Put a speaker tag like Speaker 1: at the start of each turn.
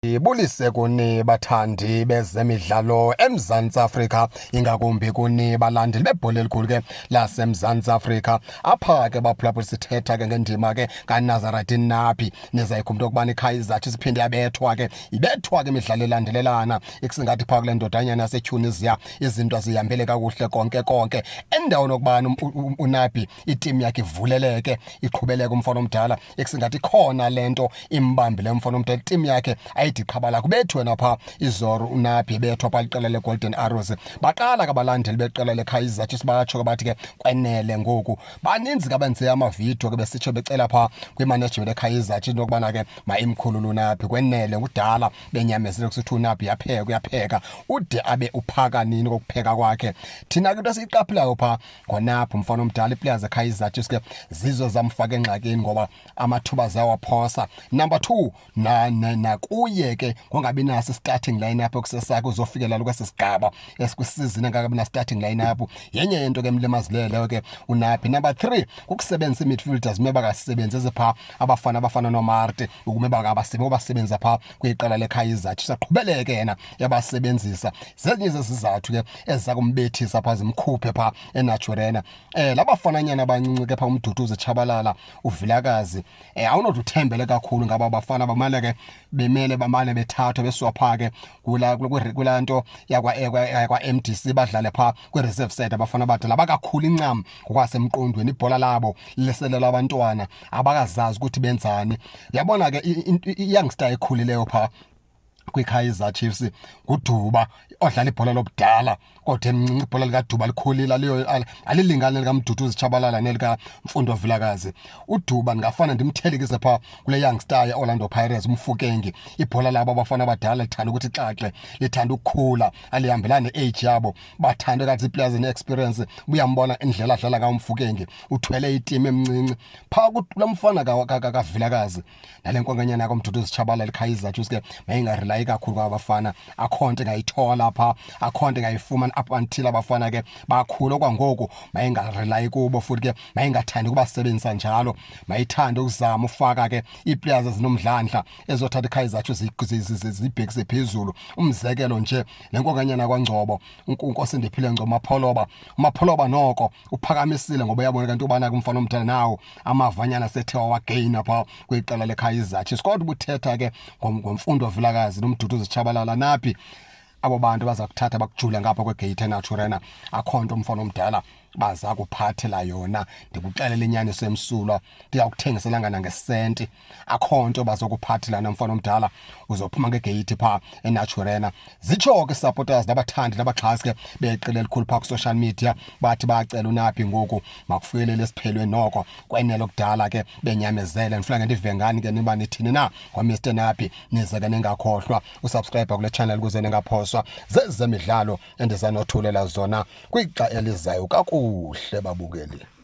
Speaker 1: Ibulise kuni bathandi bezemidlalo eMzantsi Afrika, ingakumbi kuni balandeli bebhola elikhulu ke laseMzantsi Afrika. Apha ke baphulaphula sithetha ke ngendima ke kaNazareth Napi. Nizayikhumbula ukubana iKaizer Chiefs iphinde yabethwa ke imidlalo elandelelana ekusingathi phaa kule ndodanyana yaseTunisia izinto zihambele kakuhle konke endaweni okubana uNapi itimu yakhe ivuleleke iqhubeleke umfana omdala ekusingathi khona lento imbambile umfana omdala itimu yakhe iqhabala kubethwe napha izoro uNapi bethwa pha iqela leGolden Arrows. Baqala kabalandeli beqela leKaizer Chiefs batsho bathi ke kwenele ngoku baninzi kabenze amavidiyo ke besitsho becela pha kwimanagement leKaizer Chiefs nokubana ke mayimkhulula uNapi kwenele ngudala benyamezele kusithi uNapi uyapheka ude abe uphaka nini kokupheka kwakhe. Thina ke into siyiqaphelayo pha ngoNapi umfana omdala iplayers eKaizer Chiefs ke zizo zamfaka engxakini ngoba amathuba zawaphosa. Number 2 nakuye ke ngongabi naso starting lineup okusesakhe uzofikelela kwesisigaba esikwisizini engakabi na starting lineup yenye into ke mlemazileleyo ke uNapi. Number 3 ukusebenzisa imidfielders meba kasebenzise pha abafana noMarte ukumeba abasebenza pha kwiqela leKaizer Chiefs aqhubeleke yena yabasebenzisa zenye zezizathu ke ezakumbethisa pha zimkhuphe pha eNaturena. Labafananyana abancinci ke pha uMduduzi Tshabalala uVilakazi awunothi uthembele kakhulu ngaba bafana bamale ke bamane bethathwa beswapha ke kula nto yakwa MDC badlale pha kwi-reserve side abafana badala bakakhulu incam ngokwasemqondweni ibhola labo leselela abantwana abakazazi ukuthi benzani. Yabona ke i-youngster ekhulileyo pha kwiKaizer Chiefs nguDuba odlala ibhola lobudala kodwa emncinci ibhola likaDuba likhulile alilingane likaMduduzi Tshabalala nelika Mfundo Vilakazi. uDuba ngafana ndimthelekise pha kule youngster yeOrlando Pirates umfukengi ibhola labo abafana abadala lithanda ukuthi xaxe lithanda ukukhula alihambelane age yabo bathanda kathi players experience uyambona indlela adlala kaMfukengi uthwele iteam emncinci pha kulamfana kaVilakazi nalenkonganyana yakho uMduduzi Tshabalala iKaizer Chiefs ke mayingarely kakhulu kwabafana akhonto engayithola pha akhonto engayifumana up until abafana ke bakhulu kwangoku mayingarely kubo futhi ke mayingathandi kubasebenzisa njalo mayithanda ukuzama ufaka ke iplayers ezinomdlandla ezothatha iKaizer Chiefs zibhekise phezulu. Umzekelo nje lenkonganyana kwaNgcobo uNkosi Ndiphile Ngcobo uMapholoba noko uphakamisile ngoba yabona kanti ubana kumfana omdala nawo amavanyana sethe wagain pha kwiqela leKaizer Chiefs kodwa ubuthetha ke ngomfundo Vilakazi noMduduzi Tshabalala Napi abo bantu baza kuthatha bakujula ngapha kwegate eNaturena akhonto umfana omdala baza kuphathela yona ndikuxelela inyaniso emsulwa ndiyakuthengiselanga nangesenti akhonto bazokuphathela nomfana omdala uzophuma ngegate pha eNaturena. Zitsho ke supporters nabathandi nabaxhasi ke beqela elikhulu pha ku-social media bathi bacela uNapi ngoku makufikelele esiphelweni noko kwenele okudala ke benyamezele ndifuna ndivengani ke niba nithini na kwaMr Napi nize ke ningakhohlwa usubscribe kule channel ukuze ningaphoswa zezemidlalo endizanothulela zona kwixa elizayo kakuhle babukeli.